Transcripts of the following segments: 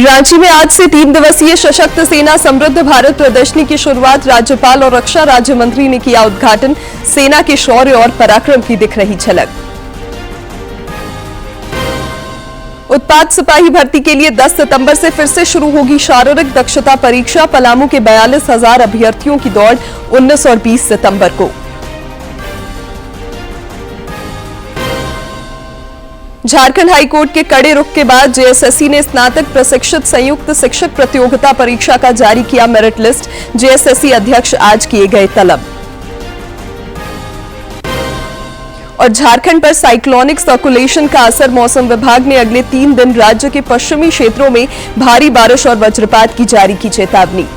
रांची में आज से 3 दिवसीय सशक्त सेना समृद्ध भारत प्रदर्शनी की शुरुआत राज्यपाल और रक्षा राज्य मंत्री ने किया उद्घाटन। सेना के शौर्य और पराक्रम की दिख रही झलक। उत्पाद सिपाही भर्ती के लिए 10 सितंबर से फिर से शुरू होगी शारीरिक दक्षता परीक्षा। पलामू के 42,000 अभ्यर्थियों की दौड़ 19 और 20 सितंबर को। झारखंड हाईकोर्ट के कड़े रुख के बाद जेएसएससी ने स्नातक प्रशिक्षित संयुक्त शिक्षक प्रतियोगिता परीक्षा का जारी किया मेरिट लिस्ट। जेएसएससी अध्यक्ष आज किए गए तलब। और झारखंड पर साइक्लोनिक सर्कुलेशन का असर। मौसम विभाग ने अगले 3 दिन राज्य के पश्चिमी क्षेत्रों में भारी बारिश और वज्रपात की जारी की चेतावनी।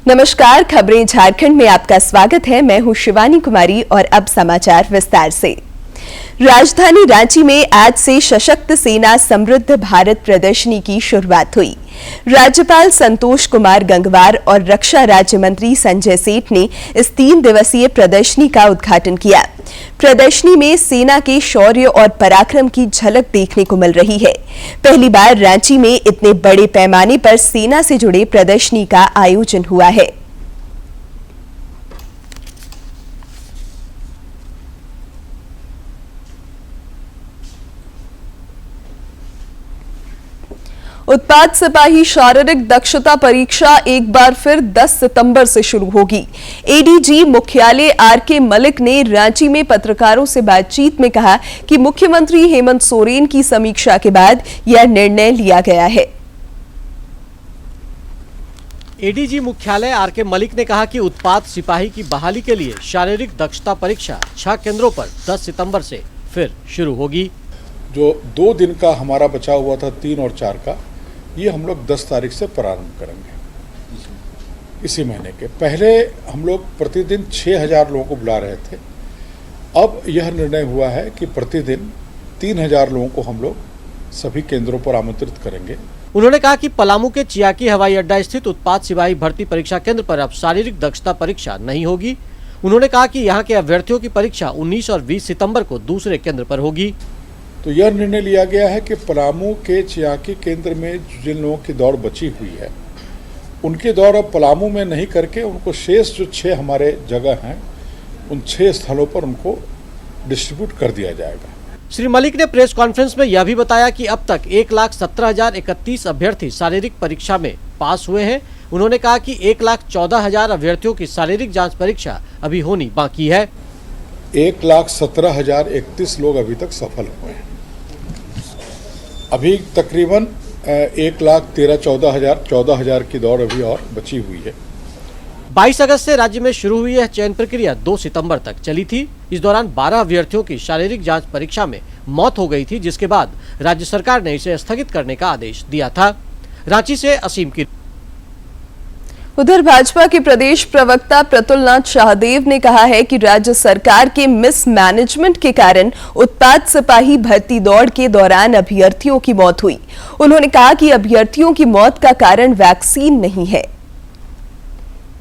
नमस्कार, खबरें झारखंड में आपका स्वागत है। मैं हूं शिवानी कुमारी और अब समाचार विस्तार से। राजधानी रांची में आज से सशक्त सेना समृद्ध भारत प्रदर्शनी की शुरुआत हुई। राज्यपाल संतोष कुमार गंगवार और रक्षा राज्य मंत्री संजय सेठ ने इस 3 दिवसीय प्रदर्शनी का उद्घाटन किया। प्रदर्शनी में सेना के शौर्य और पराक्रम की झलक देखने को मिल रही है। पहली बार रांची में इतने बड़े पैमाने पर सेना से जुड़े प्रदर्शनी का आयोजन हुआ है। उत्पाद सिपाही शारीरिक दक्षता परीक्षा एक बार फिर 10 सितंबर से शुरू होगी। एडीजी मुख्यालय आरके मलिक ने रांची में पत्रकारों से बातचीत में कहा कि मुख्यमंत्री हेमंत सोरेन की समीक्षा के बाद यह निर्णय लिया गया है। एडीजी मुख्यालय आरके मलिक ने कहा कि उत्पाद सिपाही की बहाली के लिए शारीरिक दक्षता परीक्षा 6 केंद्रों पर 10 सितंबर से फिर शुरू होगी। जो 2 दिन का हमारा बचा हुआ था 3 और 4 का, ये हम लोग 10 तारीख से प्रारंभ करेंगे। इसी महीने के पहले हम लोग प्रतिदिन 6,000 लोगों को बुला रहे थे। अब यह निर्णय हुआ है कि प्रतिदिन 3,000 लोगों को हम लोग सभी केंद्रों पर आमंत्रित करेंगे। उन्होंने कहा कि पलामू के चियाकी हवाई अड्डा स्थित उत्पाद सिपाही भर्ती परीक्षा केंद्र पर अब शारीरिक दक्षता परीक्षा नहीं होगी। उन्होंने कहा कि यहाँ के अभ्यर्थियों की परीक्षा 19 और 20 सितंबर को दूसरे केंद्र पर होगी। तो यह निर्णय लिया गया है कि पलामू के चियाकी केंद्र में जिन लोगों की दौड़ बची हुई है, उनकी दौड़ अब पलामू में नहीं करके उनको शेष जो 6 हमारे जगह हैं, उन 6 स्थलों पर उनको डिस्ट्रीब्यूट कर दिया जाएगा। श्री मलिक ने प्रेस कॉन्फ्रेंस में यह भी बताया कि अब तक 1,17,031 अभ्यर्थी शारीरिक परीक्षा में पास हुए हैं। उन्होंने कहा कि 1,14,000 अभ्यर्थियों की शारीरिक जाँच परीक्षा अभी होनी बाकी है। 1,17,031 लोग अभी तक सफल हुए हैं। अभी तकरीबन 1,13,14,000 की दौड़ अभी और बची हुई है। 22 अगस्त से राज्य में शुरू हुई यह चयन प्रक्रिया 2 सितंबर तक चली थी। इस दौरान 12 अभ्यर्थियों की शारीरिक जांच परीक्षा में मौत हो गई थी, जिसके बाद राज्य सरकार ने इसे स्थगित करने का आदेश दिया था। रांची से असीम की। उधर भाजपा के प्रदेश प्रवक्ता प्रतुलनाथ शाहदेव ने कहा है कि राज्य सरकार के मिसमैनेजमेंट के कारण उत्पाद सिपाही भर्ती दौड़ के दौरान अभ्यर्थियों की मौत हुई। उन्होंने कहा कि अभ्यर्थियों की मौत का कारण वैक्सीन नहीं है।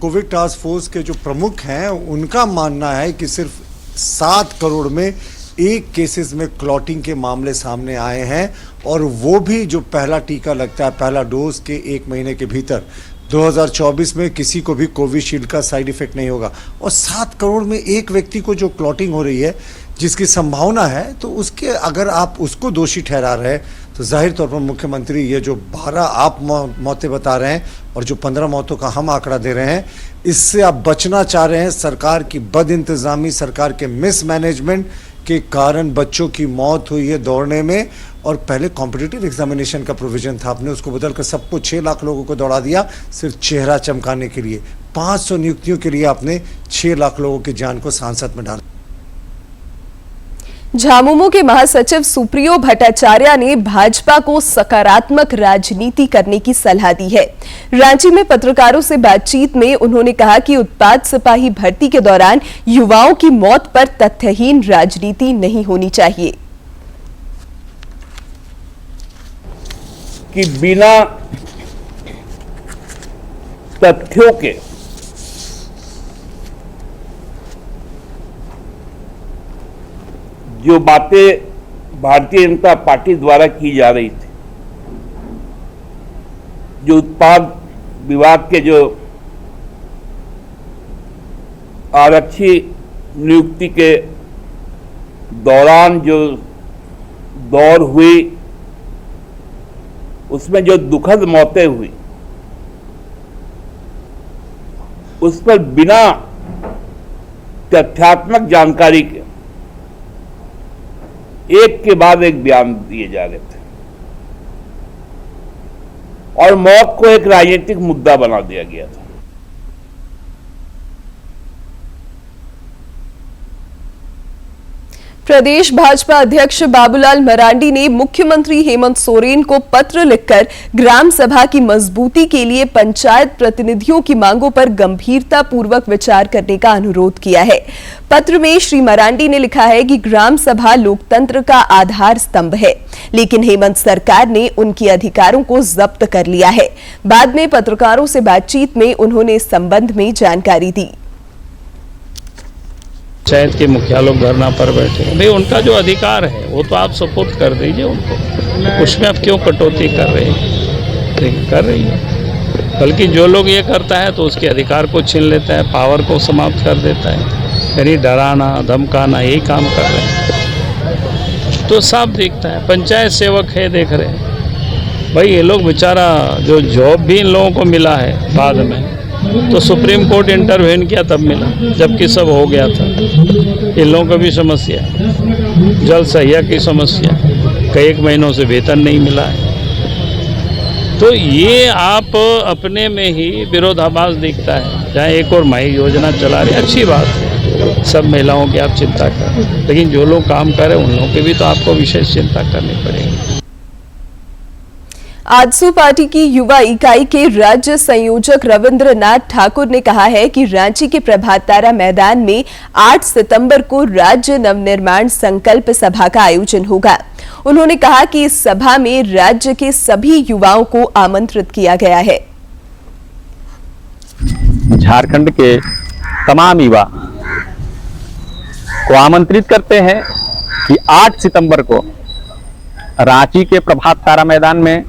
कोविड टास्क फोर्स के जो प्रमुख हैं, उनका मानना है कि सिर्फ 7 करोड़ में 1 केसेस में क्लॉटिंग के मामले सामने आए हैं, और वो भी जो पहला टीका लगता है पहला डोज के 1 महीने के भीतर। 2024 में किसी को भी कोविशील्ड का साइड इफेक्ट नहीं होगा। और 7 करोड़ में 1 व्यक्ति को जो क्लॉटिंग हो रही है, जिसकी संभावना है, तो उसके अगर आप उसको दोषी ठहरा रहे हैं, तो जाहिर तौर पर मुख्यमंत्री ये जो 12 आप मौतें बता रहे हैं और जो 15 मौतों का हम आंकड़ा दे रहे हैं, इससे आप बचना चाह रहे हैं। सरकार की बद इंतजामी, सरकार के मिसमैनेजमेंट के कारण बच्चों की मौत हुई है दौड़ने में। और पहले कॉम्पिटिटिव एग्जामिनेशन का प्रोविजन था, आपने उसको बदलकर सबको 6 लाख लोगों को दौड़ा दिया सिर्फ चेहरा चमकाने के लिए। 500 नियुक्तियों के लिए आपने 6 लाख लोगों की जान को सांसद में डाला। झामुमो के महासचिव सुप्रियो भट्टाचार्य ने भाजपा को सकारात्मक राजनीति करने की सलाह दी है। रांची में पत्रकारों से बातचीत में उन्होंने कहा कि उत्पाद सिपाही भर्ती के दौरान युवाओं की मौत पर तथ्यहीन राजनीति नहीं होनी चाहिए। कि बिना तथ्यों के जो बातें भारतीय जनता पार्टी द्वारा की जा रही थी, जो उत्पाद विभाग के जो आरक्षी नियुक्ति के दौरान जो दौर हुई, उसमें जो दुखद मौतें हुई, उस पर बिना तथ्यात्मक जानकारी के एक के बाद एक बयान दिए जा रहे थे और मौत को एक राजनीतिक मुद्दा बना दिया गया था। प्रदेश भाजपा अध्यक्ष बाबूलाल मरांडी ने मुख्यमंत्री हेमंत सोरेन को पत्र लिखकर ग्राम सभा की मजबूती के लिए पंचायत प्रतिनिधियों की मांगों पर गंभीरता पूर्वक विचार करने का अनुरोध किया है। पत्र में श्री मरांडी ने लिखा है कि ग्राम सभा लोकतंत्र का आधार स्तंभ है, लेकिन हेमंत सरकार ने उनके अधिकारों को जब्त कर लिया है। बाद में पत्रकारों से बातचीत में उन्होंने इस संबंध में जानकारी दी। पंचायत के मुखिया लोग धरना पर बैठे, भाई उनका जो अधिकार है वो तो आप सपोर्ट कर दीजिए उनको, उसमें आप क्यों कटौती कर रहे हैं? कर रही है, बल्कि जो लोग ये करता है तो उसके अधिकार को छीन लेता है, पावर को समाप्त कर देता है, यानी डराना धमकाना यही काम कर रहे हैं। तो साफ दिखता है पंचायत सेवक है, देख रहे हैं भाई ये लोग बेचारा जो जॉब भी इन लोगों को मिला है बाद में तो सुप्रीम कोर्ट इंटरवेन किया तब मिला, जबकि सब हो गया था। इन लोगों को भी समस्या, जल सहिया की समस्या, कई 1 महीनों से वेतन नहीं मिला है। तो ये आप अपने में ही विरोधाभास दिखता है। जहाँ एक और माई योजना चला रही, अच्छी बात है, सब महिलाओं की आप चिंता करें, लेकिन जो लोग काम करें उन लोगों की भी तो आपको विशेष चिंता करनी पड़ेगी। आजसू पार्टी की युवा इकाई के राज्य संयोजक रविंद्रनाथ ठाकुर ने कहा है कि रांची के प्रभात तारा मैदान में 8 सितंबर को राज्य नवनिर्माण संकल्प सभा का आयोजन होगा। उन्होंने कहा कि इस सभा में राज्य के सभी युवाओं को आमंत्रित किया गया है। झारखंड के तमाम युवा को आमंत्रित करते हैं कि 8 सितंबर को रांची के प्रभात तारा मैदान में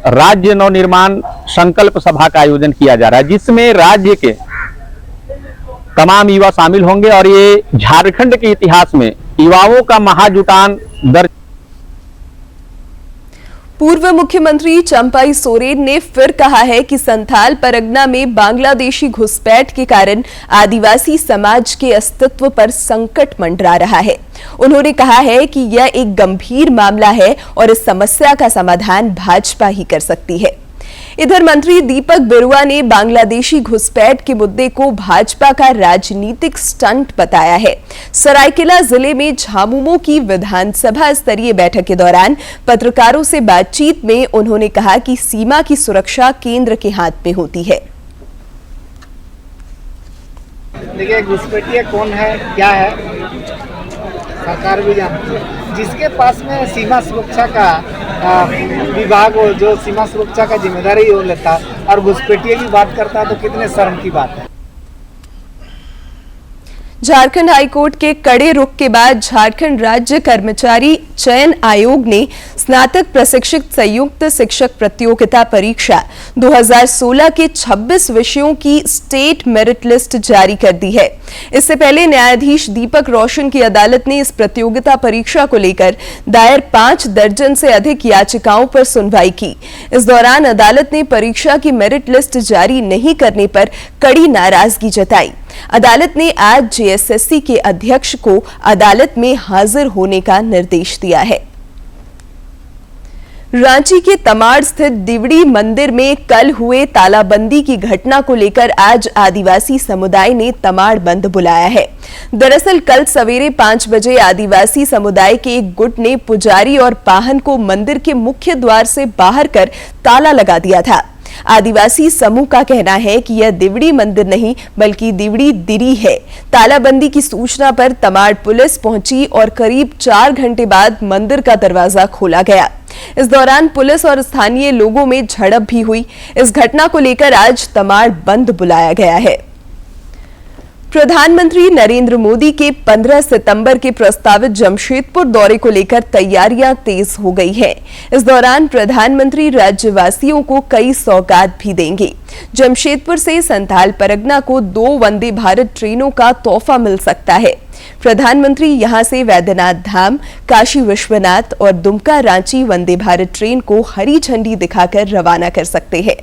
राज्य नवनिर्माण संकल्प सभा का आयोजन किया जा रहा है, जिसमें राज्य के तमाम युवा शामिल होंगे और ये झारखंड के इतिहास में युवाओं का महाजुटान दर्ज। पूर्व मुख्यमंत्री चंपाई सोरेन ने फिर कहा है कि संथाल परगना में बांग्लादेशी घुसपैठ के कारण आदिवासी समाज के अस्तित्व पर संकट मंडरा रहा है। उन्होंने कहा है कि यह एक गंभीर मामला है और इस समस्या का समाधान भाजपा ही कर सकती है। इधर मंत्री दीपक बिरुआ ने बांग्लादेशी घुसपैठ के मुद्दे को भाजपा का राजनीतिक स्टंट बताया है। सरायकेला जिले में झामुमो की विधानसभा स्तरीय बैठक के दौरान पत्रकारों से बातचीत में उन्होंने कहा कि सीमा की सुरक्षा केंद्र के हाथ में होती है। देखिए, घुसपैठिया कौन है, क्या है, सरकार भी जानती है। जिसके पास में सीमा सुरक्षा का विभाग हो, जो सीमा सुरक्षा का जिम्मेदारी हो लेता और घुसपैठिया की बात करता है तो कितने शर्म की बात है। झारखंड हाईकोर्ट के कड़े रुख के बाद झारखंड राज्य कर्मचारी चयन आयोग ने स्नातक प्रशिक्षित संयुक्त शिक्षक प्रतियोगिता परीक्षा 2016 के 26 विषयों की स्टेट मेरिट लिस्ट जारी कर दी है। इससे पहले न्यायाधीश दीपक रोशन की अदालत ने इस प्रतियोगिता परीक्षा को लेकर दायर 5 दर्जन से अधिक याचिकाओं पर सुनवाई की। इस दौरान अदालत ने परीक्षा की मेरिट लिस्ट जारी नहीं करने पर कड़ी नाराजगी जताई। अदालत ने आज जेएसएससी के अध्यक्ष को अदालत में हाजिर होने का निर्देश दिया है। रांची के तमाड़ स्थित दिवड़ी मंदिर में कल हुए तालाबंदी की घटना को लेकर आज आदिवासी समुदाय ने तमाड़ बंद बुलाया है। दरअसल कल सवेरे 5 बजे आदिवासी समुदाय के एक गुट ने पुजारी और पाहन को मंदिर के मुख्य द्वार से बाहर कर ताला लगा दिया था। आदिवासी समूह का कहना है कि यह दिवड़ी मंदिर नहीं बल्कि दिवड़ी दिरी है। तालाबंदी की सूचना पर तमाड़ पुलिस पहुंची और करीब 4 घंटे बाद मंदिर का दरवाजा खोला गया। इस दौरान पुलिस और स्थानीय लोगों में झड़प भी हुई। इस घटना को लेकर आज तमाड़ बंद बुलाया गया है। प्रधानमंत्री नरेंद्र मोदी के 15 सितंबर के प्रस्तावित जमशेदपुर दौरे को लेकर तैयारियां तेज हो गई हैं। इस दौरान प्रधानमंत्री राज्यवासियों को कई सौगात भी देंगे। जमशेदपुर से संथाल परगना को 2 वंदे भारत ट्रेनों का तोहफा मिल सकता है। प्रधानमंत्री यहां से वैद्यनाथ धाम, काशी विश्वनाथ और दुमका रांची वंदे भारत ट्रेन को हरी झंडी दिखाकर रवाना कर सकते हैं।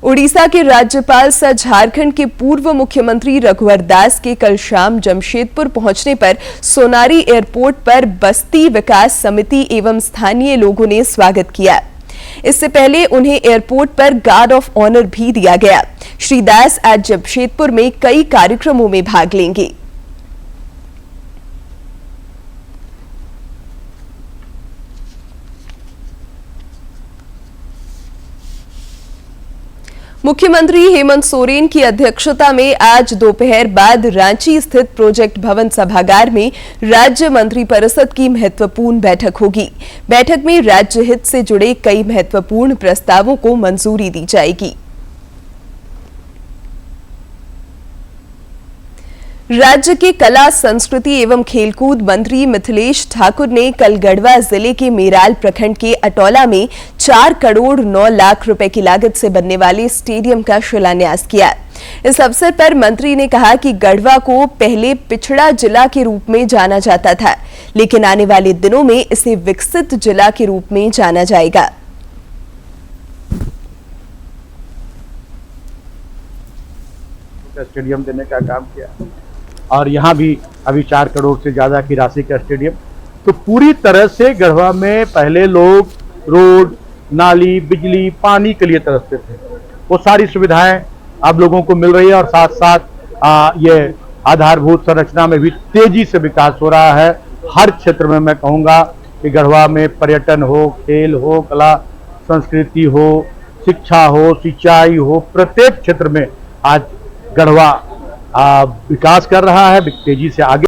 उड़ीसा के राज्यपाल सह झारखंड के पूर्व मुख्यमंत्री रघुवर दास के कल शाम जमशेदपुर पहुंचने पर सोनारी एयरपोर्ट पर बस्ती विकास समिति एवं स्थानीय लोगों ने स्वागत किया। इससे पहले उन्हें एयरपोर्ट पर गार्ड ऑफ ऑनर भी दिया गया। श्री दास आज जमशेदपुर में कई कार्यक्रमों में भाग लेंगे। मुख्यमंत्री हेमंत सोरेन की अध्यक्षता में आज दोपहर बाद रांची स्थित प्रोजेक्ट भवन सभागार में राज्य मंत्रिपरिषद की महत्वपूर्ण बैठक होगी। बैठक में राज्य हित से जुड़े कई महत्वपूर्ण प्रस्तावों को मंजूरी दी जाएगी। राज्य के कला, संस्कृति एवं खेलकूद मंत्री मिथिलेश ठाकुर ने कल गढ़वा जिले के मेराल प्रखंड के अटौला में 4 करोड़ 9 लाख रुपए की लागत से बनने वाले स्टेडियम का शिलान्यास किया। इस अवसर पर मंत्री ने कहा कि गढ़वा को पहले पिछड़ा जिला के रूप में जाना जाता था, लेकिन आने वाले दिनों में इसे विकसित जिला के रूप में जाना जाएगा। स्टेडियम देने का काम किया और यहाँ भी अभी 4 करोड़ से ज़्यादा की राशि का स्टेडियम। तो पूरी तरह से गढ़वा में पहले लोग रोड, नाली, बिजली, पानी के लिए तरसते थे, वो सारी सुविधाएं अब लोगों को मिल रही है और साथ साथ ये आधारभूत संरचना में भी तेजी से विकास हो रहा है। हर क्षेत्र में मैं कहूँगा कि गढ़वा में पर्यटन हो, खेल हो, कला संस्कृति हो, शिक्षा हो, सिंचाई हो, प्रत्येक क्षेत्र में आज गढ़वा विकास कर रहा है, तेजी से आगे।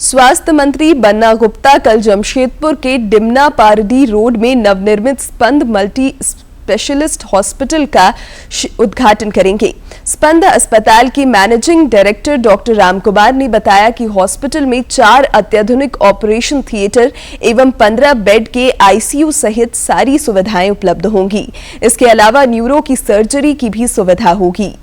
स्वास्थ्य मंत्री बन्ना गुप्ता कल जमशेदपुर के डिमना पारडी रोड में नवनिर्मित स्पंद मल्टी स्पेशलिस्ट हॉस्पिटल का उद्घाटन करेंगे। स्पंद अस्पताल के मैनेजिंग डायरेक्टर डॉक्टर रामकुमार ने बताया कि हॉस्पिटल में 4 अत्याधुनिक ऑपरेशन थिएटर एवं 15 बेड के आईसीयू सहित सारी सुविधाएं उपलब्ध होंगी। इसके अलावा न्यूरो की सर्जरी की भी सुविधा होगी।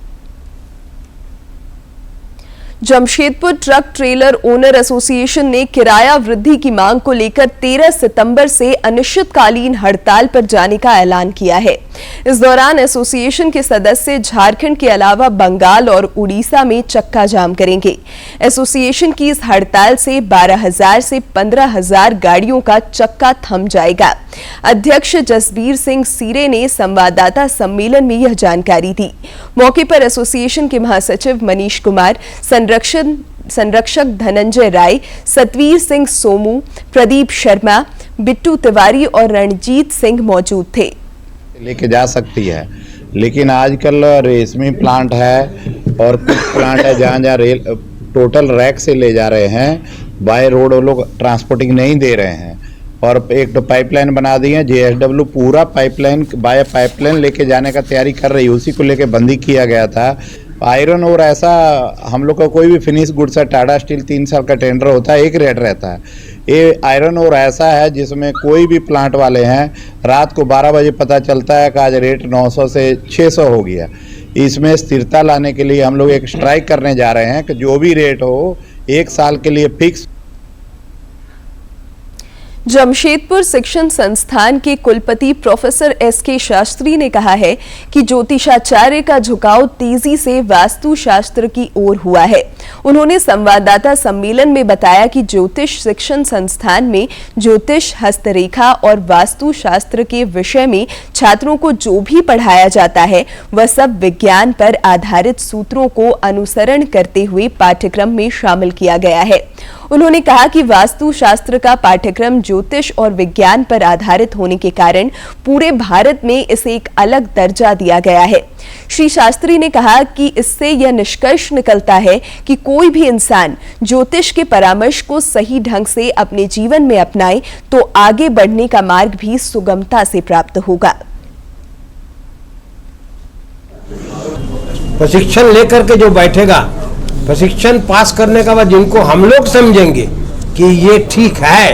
Jamshedpur truck trailer owner association ने किराया वृद्धि की मांग को लेकर 13 सितंबर से अनिश्चितकालीन हड़ताल पर जाने का ऐलान किया है। इस दौरान एसोसिएशन के सदस्य झारखंड के अलावा बंगाल और उड़ीसा में चक्का जाम करेंगे। एसोसिएशन की इस हड़ताल से 12,000 से 15,000 गाड़ियों का चक्का थम जाएगा। अध्यक्ष जसबीर सिंह सीरे ने संवाददाता सम्मेलन में यह जानकारी दी। मौके पर एसोसिएशन के महासचिव मनीष कुमार, संरक्षक धनंजय राय, सतवीर सिंह सोमू, प्रदीप शर्मा, बिट्टू तिवारी और रणजीत सिंह मौजूद थे। लेके जा सकती है, लेकिन आजकल रेशमी प्लांट है और कुछ प्लांट है जहाँ रेल टोटल रैक से ले जा रहे हैं, बाय रोड वो लोग ट्रांसपोर्टिंग नहीं दे रहे हैं। और एक तो पाइपलाइन बना दी है, जेएसडब्ल्यू पूरा पाइपलाइन बाय पाइपलाइन लेके जाने का तैयारी कर रही है, उसी को लेके बंदी किया गया था। आयरन और ऐसा हम लोग का कोई भी फिनिश गुड्स है, टाटा स्टील 3 साल का टेंडर होता है, एक रेट रहता है। ये आयरन और ऐसा है जिसमें कोई भी प्लांट वाले हैं, रात को 12 बजे पता चलता है कि आज रेट 900 से 600 हो गया। इसमें स्थिरता लाने के लिए हम लोग एक स्ट्राइक करने जा रहे हैं कि जो भी रेट हो 1 साल के लिए फिक्स। जमशेदपुर शिक्षण संस्थान के कुलपति प्रोफेसर एसके शास्त्री ने कहा है कि ज्योतिषाचार्य का झुकाव तेजी से वास्तुशास्त्र की ओर हुआ है। उन्होंने संवाददाता सम्मेलन में बताया कि ज्योतिष शिक्षण संस्थान में ज्योतिष, हस्तरेखा और वास्तुशास्त्र के विषय में छात्रों को जो भी पढ़ाया जाता है वह सब विज्ञान पर आधारित सूत्रों को अनुसरण करते हुए पाठ्यक्रम में शामिल किया गया है। उन्होंने कहा कि वास्तुशास्त्र का पाठ्यक्रम ज्योतिष और विज्ञान पर आधारित होने के कारण पूरे भारत में इसे एक अलग दर्जा दिया गया है। श्री शास्त्री ने कहा कि इससे यह निष्कर्ष निकलता है कि कोई भी इंसान ज्योतिष के परामर्श को सही ढंग से अपने जीवन में अपनाए तो आगे बढ़ने का मार्ग भी सुगमता से प्राप्त होगा। प्रशिक्षण लेकर के जो बैठेगा, प्रशिक्षण पास करने के बाद जिनको हम लोग समझेंगे कि ये ठीक है,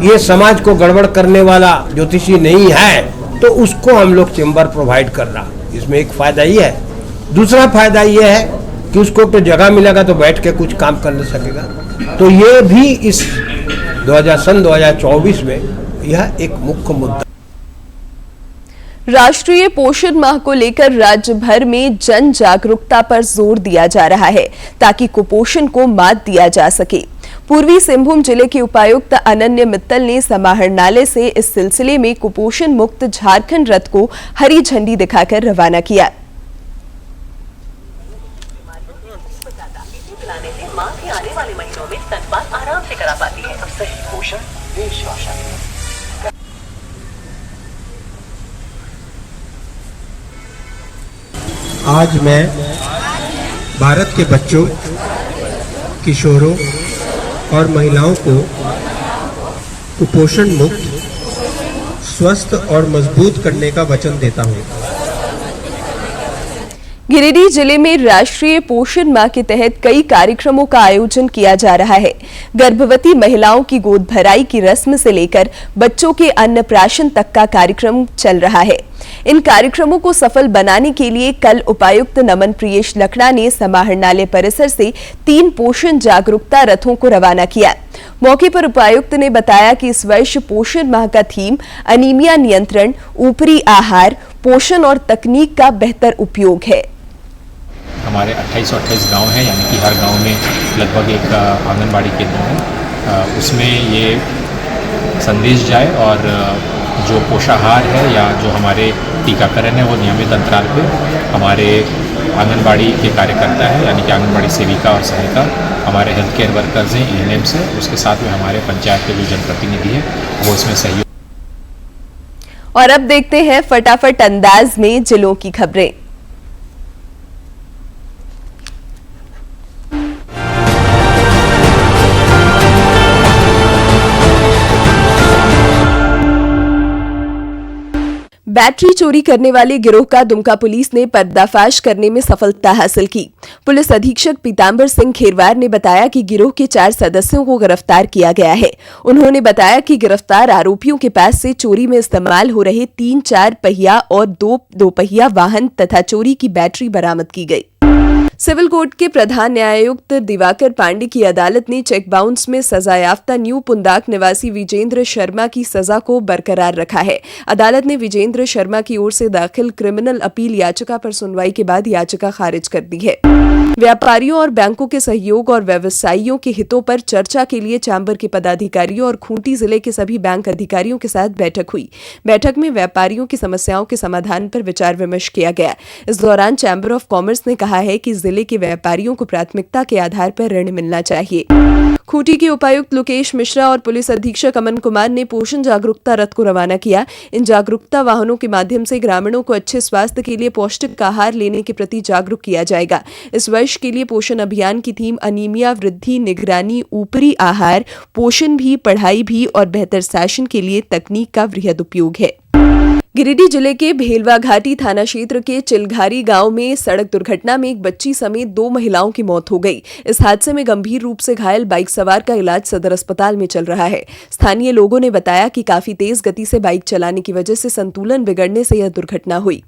ये समाज को गड़बड़ करने वाला ज्योतिषी नहीं है, तो उसको हम लोग चेंबर प्रोवाइड कर रहा। इसमें एक फायदा ये है। दूसरा फायदा ये है कि उसको तो जगह मिलेगा तो बैठ के कुछ काम कर सकेगा। तो ये भी इस 2024 में यह एक मुख्य मुद्दा। राष्ट्रीय पोषण माह को लेकर राज्य भर में जन जागरूकता पर जोर दिया जा रहा है ताकि कुपोषण को मात दिया जा सके। पूर्वी सिंहभूम जिले के उपायुक्त अनन्य मित्तल ने समाहरणालय से इस सिलसिले में कुपोषण मुक्त झारखंड रथ को हरी झंडी दिखाकर रवाना किया। मां भी आने वाले महीनों में स्तनपान आराम से करा पाती है। अब सही पोषण देश रोशन। आज मैं भारत के बच्चों, किशोरों और महिलाओं को कुपोषण मुक्त, स्वस्थ और मजबूत करने का वचन देता हूं। गिरिडीह जिले में राष्ट्रीय पोषण माह के तहत कई कार्यक्रमों का आयोजन किया जा रहा है। गर्भवती महिलाओं की गोद भराई की रस्म से लेकर बच्चों के अन्नप्राशन तक का कार्यक्रम चल रहा है। इन कार्यक्रमों को सफल बनाने के लिए कल उपायुक्त नमन प्रियेश लखड़ा ने समाहरणालय परिसर से 3 पोषण जागरूकता रथों को रवाना किया। मौके पर उपायुक्त ने बताया कि इस वर्ष पोषण माह का थीम अनीमिया नियंत्रण, ऊपरी आहार, पोषण और तकनीक का बेहतर उपयोग है। हमारे 2828 गांव हैं, यानी कि हर गांव में लगभग एक आंगनबाड़ी केंद्र है। उसमें ये संदेश जाए और जो पोषाहार है या जो हमारे टीकाकरण है वो नियमित अंतराल पे हमारे आंगनबाड़ी के कार्यकर्ता है, यानी कि आंगनबाड़ी सेविका और सहायिका, हमारे हेल्थ केयर वर्कर्स हैं, ENMs है, उसके साथ में हमारे पंचायत के जो जनप्रतिनिधि हैं वो इसमें सहयोग। और अब देखते हैं फटाफट अंदाज में जिलों की खबरें। बैटरी चोरी करने वाले गिरोह का दुमका पुलिस ने पर्दाफाश करने में सफलता हासिल की। पुलिस अधीक्षक पीतांबर सिंह खेरवार ने बताया कि गिरोह के 4 सदस्यों को गिरफ्तार किया गया है। उन्होंने बताया कि गिरफ्तार आरोपियों के पास से चोरी में इस्तेमाल हो रहे 3 4 पहिया और 2 दोपहिया वाहन तथा चोरी की बैटरी बरामद की गई। सिविल कोर्ट के प्रधान न्यायायुक्त दिवाकर पांडे की अदालत ने चेक बाउंस में सजायाफ्ता न्यू पुंदाक निवासी विजेंद्र शर्मा की सजा को बरकरार रखा है। अदालत ने विजेंद्र शर्मा की ओर से दाखिल क्रिमिनल अपील याचिका पर सुनवाई के बाद याचिका खारिज कर दी है। व्यापारियों और बैंकों के सहयोग और व्यवसायियों के हितों पर चर्चा के लिए चैम्बर के पदाधिकारियों और खूंटी जिले के सभी बैंक अधिकारियों के साथ बैठक हुई। बैठक में व्यापारियों की समस्याओं के समाधान पर विचार विमर्श किया गया। इस दौरान चैम्बर ऑफ कॉमर्स ने कहा है कि जिले के व्यापारियों को प्राथमिकता के आधार पर ऋण मिलना चाहिए। खूंटी के उपायुक्त लोकेश मिश्रा और पुलिस अधीक्षक अमन कुमार ने पोषण जागरूकता रथ को रवाना किया। इन जागरूकता वाहनों के माध्यम से ग्रामीणों को अच्छे स्वास्थ्य के लिए पौष्टिक आहार लेने के प्रति जागरूक किया जाएगा। इस वर्ष के लिए पोषण अभियान की थीम अनीमिया वृद्धि निगरानी, ऊपरी आहार, पोषण भी, पढ़ाई भी और बेहतर शासन के लिए तकनीक का वृहद उपयोग है। गिरिडीह जिले के भेलवा घाटी थाना क्षेत्र के चिलघारी गांव में सड़क दुर्घटना में एक बच्ची समेत 2 महिलाओं की मौत हो गई। इस हादसे में गंभीर रूप से घायल बाइक सवार का इलाज सदर अस्पताल में चल रहा है। स्थानीय लोगों ने बताया कि काफी तेज गति से बाइक चलाने की वजह से संतुलन बिगड़ने से यह दुर्घटना हुई।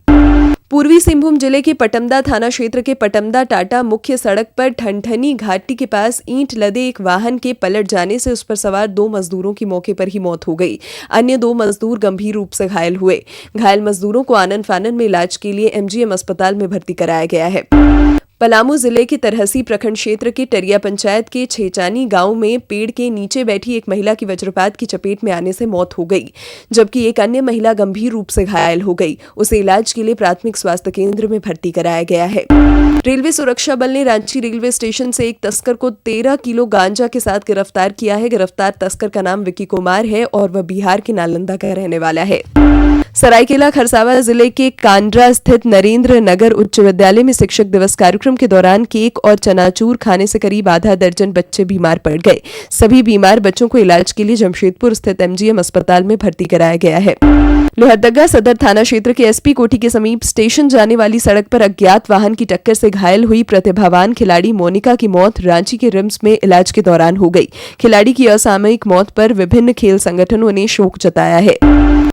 पूर्वी सिंहभूम जिले के पटमदा थाना क्षेत्र के पटमदा टाटा मुख्य सड़क पर ठनठनी घाटी के पास ईंट लदे एक वाहन के पलट जाने से उस पर सवार 2 मजदूरों की मौके पर ही मौत हो गई। अन्य 2 मजदूर गंभीर रूप से घायल हुए। घायल मजदूरों को आनन फानन में इलाज के लिए MGM अस्पताल में भर्ती कराया गया है। पलामू जिले के तरहसी प्रखंड क्षेत्र के टरिया पंचायत के छेचानी गांव में पेड़ के नीचे बैठी एक महिला की वज्रपात की चपेट में आने से मौत हो गई, जबकि एक अन्य महिला गंभीर रूप से घायल हो गई। उसे इलाज के लिए प्राथमिक स्वास्थ्य केंद्र में भर्ती कराया गया है। रेलवे सुरक्षा बल ने रांची रेलवे स्टेशन से एक तस्कर को 13 किलो गांजा के साथ गिरफ्तार किया है। गिरफ्तार तस्कर का नाम विकी कुमार है और वह बिहार के नालंदा का रहने वाला है। सरायकेला खरसावां जिले के कांड्रा स्थित नरेंद्र नगर उच्च विद्यालय में शिक्षक दिवस कार्यक्रम के दौरान केक और चनाचूर खाने से करीब आधा दर्जन बच्चे बीमार पड़ गए। सभी बीमार बच्चों को इलाज के लिए जमशेदपुर स्थित एमजीएम अस्पताल में भर्ती कराया गया है। लोहरदगा सदर थाना क्षेत्र के एसपी कोठी के समीप स्टेशन जाने वाली सड़क पर अज्ञात वाहन की टक्कर से घायल हुई प्रतिभावान खिलाड़ी मोनिका की मौत रांची के रिम्स में इलाज के दौरान हो गई। खिलाड़ी की असामयिक मौत पर विभिन्न खेल संगठनों ने शोक जताया है।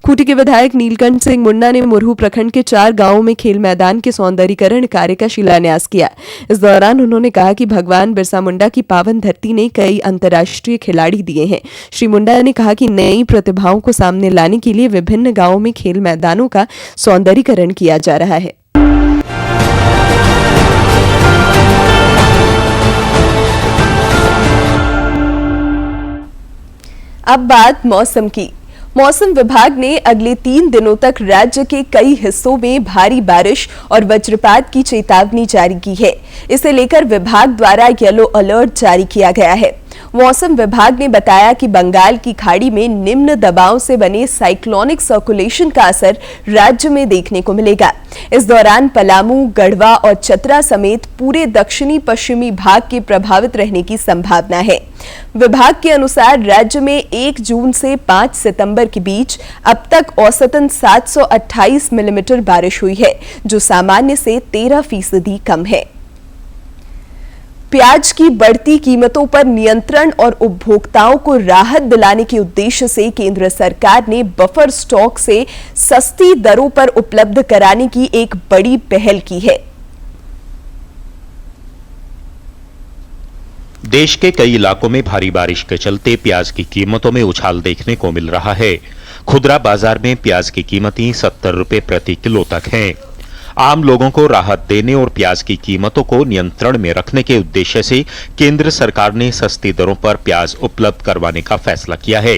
खूंटी के विधायक नीलकंठ सिंह मुंडा ने मुरहू प्रखंड के 4 गांवों में खेल मैदान के सौंदर्यीकरण कार्य का शिलान्यास किया। इस दौरान उन्होंने कहा कि भगवान बिरसा मुंडा की पावन धरती ने कई अंतर्राष्ट्रीय खिलाड़ी दिए हैं। श्री मुंडा ने कहा कि नई प्रतिभाओं को सामने लाने के लिए विभिन्न गांवों में खेल मैदानों का सौंदर्यीकरण किया जा रहा है। अब बात मौसम की। मौसम विभाग ने अगले 3 दिनों तक राज्य के कई हिस्सों में भारी बारिश और वज्रपात की चेतावनी जारी की है। इसे लेकर विभाग द्वारा येलो अलर्ट जारी किया गया है। मौसम विभाग ने बताया कि बंगाल की खाड़ी में निम्न दबाव से बने साइक्लोनिक सर्कुलेशन का असर राज्य में देखने को मिलेगा। इस दौरान पलामू, गढ़वा और चतरा समेत पूरे दक्षिणी पश्चिमी भाग के प्रभावित रहने की संभावना है। विभाग के अनुसार राज्य में 1 जून से 5 सितंबर के बीच अब तक औसतन 728 मिलीमीटर बारिश हुई है, जो सामान्य से 13% कम है। प्याज की बढ़ती कीमतों पर नियंत्रण और उपभोक्ताओं को राहत दिलाने के उद्देश्य से केंद्र सरकार ने बफर स्टॉक से सस्ती दरों पर उपलब्ध कराने की एक बड़ी पहल की है। देश के कई इलाकों में भारी बारिश के चलते प्याज की कीमतों में उछाल देखने को मिल रहा है। खुदरा बाजार में प्याज की कीमतें 70 रुपए प्रति किलो तक हैं। आम लोगों को राहत देने और प्याज की कीमतों को नियंत्रण में रखने के उद्देश्य से केंद्र सरकार ने सस्ती दरों पर प्याज उपलब्ध करवाने का फैसला किया है।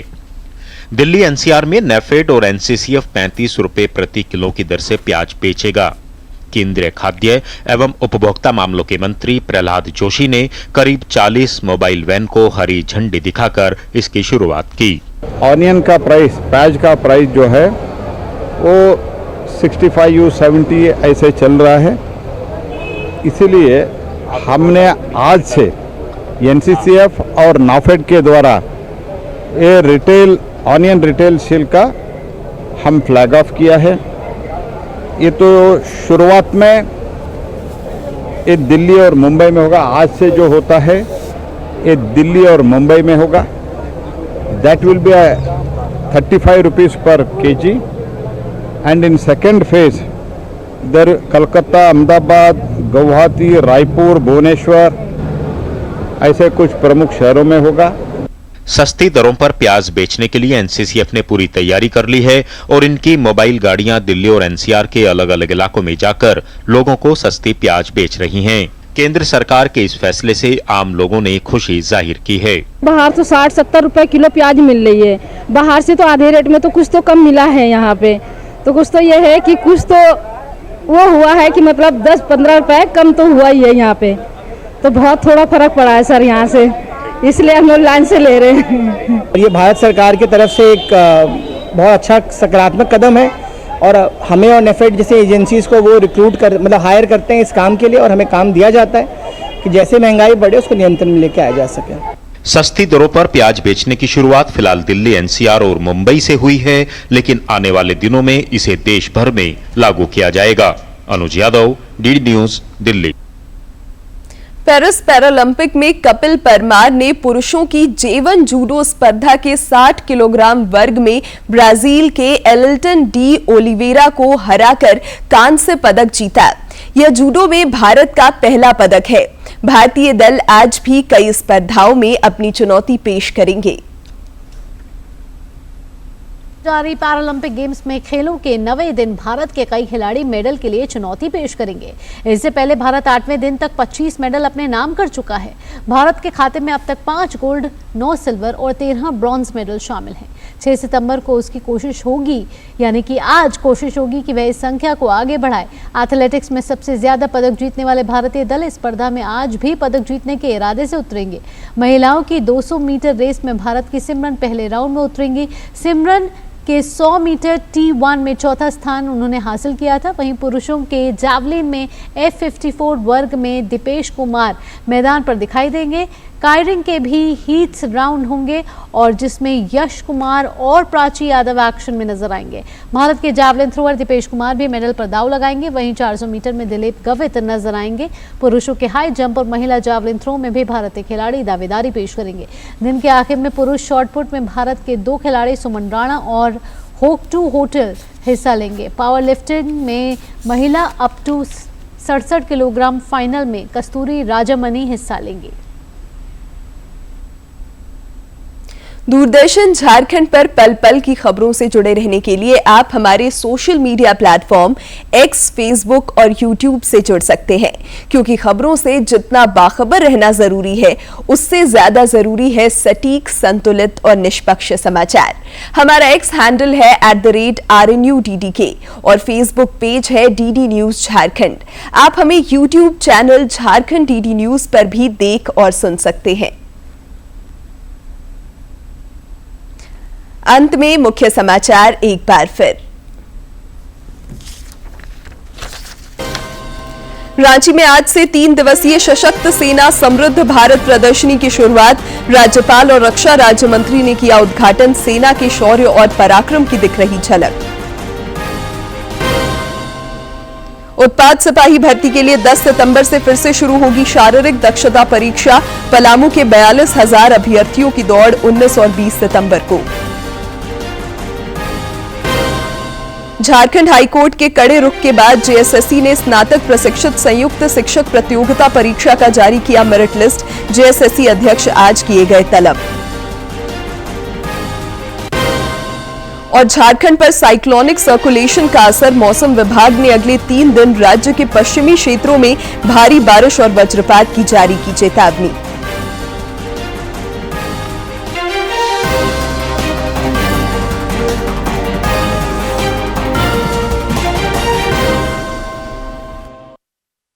दिल्ली एनसीआर में नेफेड और एनसीसीएफ 35 रुपए प्रति किलो की दर से प्याज बेचेगा। केंद्रीय खाद्य एवं उपभोक्ता मामलों के मंत्री प्रहलाद जोशी ने करीब 40 मोबाइल वैन को हरी झंडी दिखाकर इसकी शुरुआत की। ऑनियन का प्राइस, प्याज का प्राइस जो है वो 65 70 ऐसे चल रहा है। इसीलिए हमने आज से एनसीसीएफ और नाफेड के द्वारा ये रिटेल ऑनियन रिटेल सेल का हम फ्लैग ऑफ किया है। ये तो शुरुआत में ये दिल्ली और मुंबई में होगा। आज से जो होता है ये दिल्ली और मुंबई में होगा। That will be 35 rupees per KG and in second phase there Calcutta, Ahmedabad, Guwahati, Raipur, Bhubaneswar ऐसे कुछ प्रमुख शहरों में होगा। सस्ती दरों पर प्याज बेचने के लिए एनसीसीएफ ने पूरी तैयारी कर ली है और इनकी मोबाइल गाड़ियां दिल्ली और एनसीआर के अलग अलग इलाकों में जाकर लोगों को सस्ती प्याज बेच रही हैं। केंद्र सरकार के इस फैसले से आम लोगों ने खुशी जाहिर की है। बाहर तो 60-70 रुपए किलो प्याज मिल रही है, बाहर से तो आधे रेट में तो कुछ तो कम मिला है। यहाँ पे तो कुछ तो ये है कि कुछ तो वो हुआ है कि मतलब 10-15 रुपए कम तो हुआ ही है यहाँ पे। तो बहुत थोड़ा फर्क पड़ा है सर यहाँ से, इसलिए हम लोग लाइन से ले रहे हैं। ये भारत सरकार की तरफ से एक बहुत अच्छा सकारात्मक कदम है और हमें और नेफेड जैसे एजेंसीज को वो रिक्रूट कर मतलब हायर करते हैं इस काम के लिए और हमें काम दिया जाता है कि जैसे महंगाई बढ़े उसको नियंत्रण में लेके आया जा सके। सस्ती दरों पर प्याज बेचने की शुरुआत फिलहाल दिल्ली, एनसीआर और मुंबई से हुई है, लेकिन आने वाले दिनों में इसे देश भर में लागू किया जाएगा। Anuj Yadav, DD news, Delhi. Paris Paralympic में कपिल परमार ने पुरुषों की जेवन जूडो स्पर्धा के 60 किलोग्राम वर्ग में ब्राजील के एलिल्टन डी ओलिवेरा को हराकर कांस्य पदक जीता। यह जूडो में भारत का पहला पदक है। भारतीय दल आज भी कई स्पर्धाओं में अपनी चुनौती पेश करेंगे। जारी पैरालंपिक गेम्स में खेलों के 9वें दिन भारत के कई खिलाड़ी मेडल के लिए चुनौती पेश करेंगे। इससे पहले भारत 8वें दिन तक 25 मेडल अपने नाम कर चुका है। भारत के खाते में अब तक 5 गोल्ड, 9 सिल्वर और 13 ब्रॉन्ज मेडल शामिल हैं। 6 सितंबर को उसकी कोशिश होगी, यानी कि आज कोशिश होगी कि वह इस संख्या को आगे बढ़ाए। एथलेटिक्स में सबसे ज्यादा पदक जीतने वाले भारतीय दल इस स्पर्धा में आज भी पदक जीतने के इरादे से उतरेंगे। महिलाओं की 200 मीटर रेस में भारत की सिमरन पहले राउंड में उतरेंगी। सिमरन के 100 मीटर T1 में चौथा स्थान उन्होंने हासिल किया था। वहीं पुरुषों के जावलिन में F54 वर्ग में दीपेश कुमार मैदान पर दिखाई देंगे। कायरिंग के भी हीट्स राउंड होंगे और जिसमें यश कुमार और प्राची यादव एक्शन में नजर आएंगे। भारत के जावलिन थ्रोअर दीपेश कुमार भी मेडल पर दांव लगाएंगे। वहीं 400 मीटर में दिलीप गवित नजर आएंगे। पुरुषों के हाई जंप और महिला जावलिन थ्रो में भी भारतीय खिलाड़ी दावेदारी पेश करेंगे। दिन के आखिर में पुरुष शॉटपुट में भारत के 2 खिलाड़ी सुमन राणा और होक टू होटल हिस्सा लेंगे। पावर लिफ्टिंग में महिला अप टू 67 किलोग्राम फाइनल में कस्तूरी राजामणि हिस्सा लेंगे। दूरदर्शन झारखंड पर पल पल की खबरों से जुड़े रहने के लिए आप हमारे social media platform x, Facebook और यूट्यूब से जुड़ सकते हैं, क्योंकि खबरों से जितना बाखबर रहना जरूरी है, उससे ज्यादा जरूरी है सटीक, संतुलित और निष्पक्ष समाचार। हमारा एक्स हैंडल है @RNUDDK और फेसबुक पेज है DD न्यूज झारखंड। आप हमें YouTube channel Jharkhand DD news पर भी देख और सुन सकते हैं। अंत में मुख्य समाचार एक बार फिर। रांची में आज से 3 दिवसीय सशक्त सेना समृद्ध भारत प्रदर्शनी की शुरुआत। राज्यपाल और रक्षा राज्य मंत्री ने किया उद्घाटन। सेना के शौर्य और पराक्रम की दिख रही झलक। उत्पाद सिपाही भर्ती के लिए 10 सितंबर से फिर से शुरू होगी शारीरिक दक्षता परीक्षा। पलामू के 42,000 अभ्यर्थियों की दौड़ 19 और 20 सितंबर को। झारखंड हाईकोर्ट के कड़े रुख के बाद जेएसएससी ने स्नातक प्रशिक्षित संयुक्त शिक्षक प्रतियोगिता परीक्षा का जारी किया मेरिट लिस्ट। जेएसएससी अध्यक्ष आज किए गए तलब। और झारखंड पर साइक्लोनिक सर्कुलेशन का असर। मौसम विभाग ने अगले 3 दिन राज्य के पश्चिमी क्षेत्रों में भारी बारिश और वज्रपात की जारी की चेतावनी।